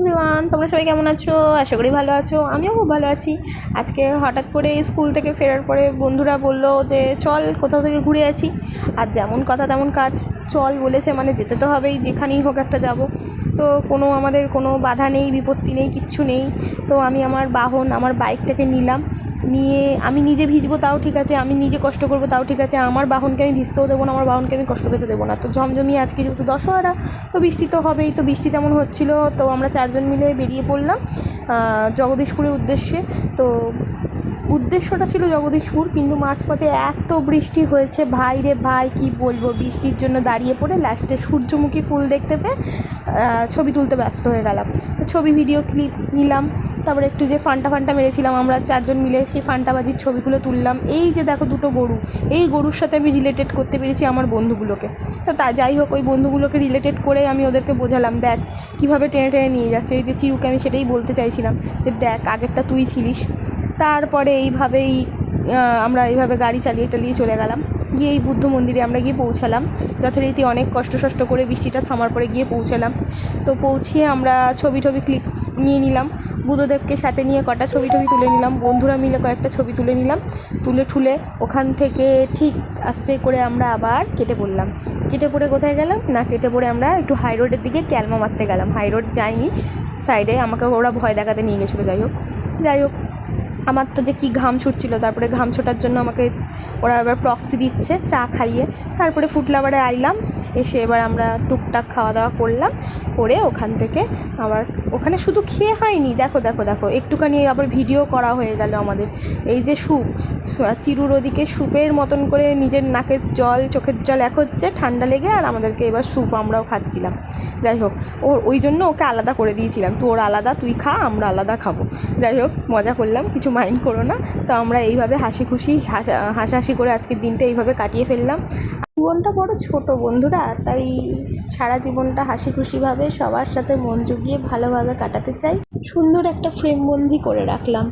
Everyone, তোমরা সবাই কেমন আছো? আশা করি ভালো আছো। আমিও খুব ভালো আছি। আজকে হঠাৎ করে স্কুল থেকে ফেরার পরে বন্ধুরা বললো যে চল কোথাও থেকে ঘুরে আছি। আর যেমন কথা তেমন কাজ, চল বলেছে মানে যেতে তো হবেই, যেখানেই হোক একটা যাব। তো আমাদের কোনো বাধা নেই, বিপত্তি নেই, কিচ্ছু নেই। তো আমি আমার আমার বাইকটাকে নিলাম, নিয়ে আমি নিজে ভিজবো তাও ঠিক আছে, আমি নিজে কষ্ট করবো তাও ঠিক আছে, আমার বাহনকে আমি ভিজতেও দেবো না, আমার বাহনকে আমি কষ্ট পেতে দেবো না। তো ঝমঝমিয়ে আজকে যেহেতু দশহরা, তো বৃষ্টি তো হবেই। তো বৃষ্টি তেমন হচ্ছিলো, তো আমরা চারজন মিলে বেরিয়ে পড়লাম জগদীশপুরের উদ্দেশ্যে। তো উদ্দেশ্যটা ছিল জগদীশপুর, কিন্তু মাঝপথে এত বৃষ্টি হয়েছে ভাই রে ভাই, কি বলবো। বৃষ্টির জন্য দাঁড়িয়ে পড়ে লাস্টে সূর্যমুখী ফুল দেখতে পেয়ে ছবি তুলতে ব্যস্ত হয়ে গেলাম। তো ছবি ভিডিও ক্লিপ নিলাম, তারপরে একটু যে ফান্টা মেরেছিলাম আমরা চারজন মিলে, সেই ফান্টাবাজির ছবিগুলো তুললাম। এই যে দেখো দুটো গরু, এই গরুর সাথে আমি রিলেটেড করতে পেরেছি আমার বন্ধুগুলোকে। তো যাই হোক, ওই বন্ধুগুলোকে রিলেটেড করে আমি ওদেরকে বোঝালাম, দেখ কীভাবে টেনে টেনে নিয়ে যাচ্ছে। এই যে চিরুকে আমি সেটাই বলতে চাইছিলাম যে দেখ আগেরটা তুই ছিলিস। তারপরে এইভাবেই আমরা এইভাবে গাড়ি চালিয়ে টালিয়ে চলে গেলাম, গিয়ে এই বুদ্ধ মন্দিরে আমরা গিয়ে পৌঁছালাম। যথারীতি অনেক কষ্ট করে বৃষ্টিটা থামার পরে গিয়ে পৌঁছালাম। তো পৌঁছিয়ে আমরা ছবি ক্লিপ নিয়ে নিলাম, বুদ্ধদেবকে সাথে নিয়ে কটা ছবি তুলে নিলাম, বন্ধুরা মিলে কয়েকটা ছবি তুলে নিলাম। তুলে ওখান থেকে ঠিক আস্তে করে আমরা আবার কেটে পড়ে কোথায় গেলাম না, কেটে পড়ে আমরা একটু হাই রোডের দিকে ক্যালমা মারতে গেলাম। হাই রোড যাইনি, সাইডে আমাকে ওরা ভয় দেখাতে নিয়ে গেছিলো। যাই হোক আমার তো যে কী ঘাম ছুটছিল, তারপরে ঘাম ছোটার জন্য আমাকে ওরা এবার প্রক্সি দিচ্ছে চা খাইয়ে। তারপরে ফুটলাবারে আইলাম, এসে এবার আমরা টুকটাক খাওয়া দাওয়া করলাম, করে ওখান থেকে আবার ওখানে শুধু খেয়ে হয়নি, দেখো একটুখানি আবার ভিডিও করা হয়ে গেল আমাদের। এই যে স্যুপ, চিরুর ওদিকে স্যুপের মতন করে নিজের নাকের জল চোখের জল এক হচ্ছে ঠান্ডা লেগে, আর আমাদেরকে এবার স্যুপ আমরাও খাচ্ছিলাম। যাই হোক ওই জন্য ওকে আলাদা করে দিয়েছিলাম, তোর আলাদা তুই খা, আমরা আলাদা খাবো। যাই হোক মজা করলাম, কিছু মাইন্ড করো না। তো আমরা এইভাবে হাসাহাসি করে আজকের দিনটা এইভাবে কাটিয়ে ফেললাম। জীবনটা বড় ছোট বন্ধুরা, তাই সারা জীবনটা হাসি খুশিভাবে সবার সাথে মন জুগিয়ে ভালোভাবে কাটাতে চাই। সুন্দর একটা ফ্রেমবন্দি করে রাখলাম।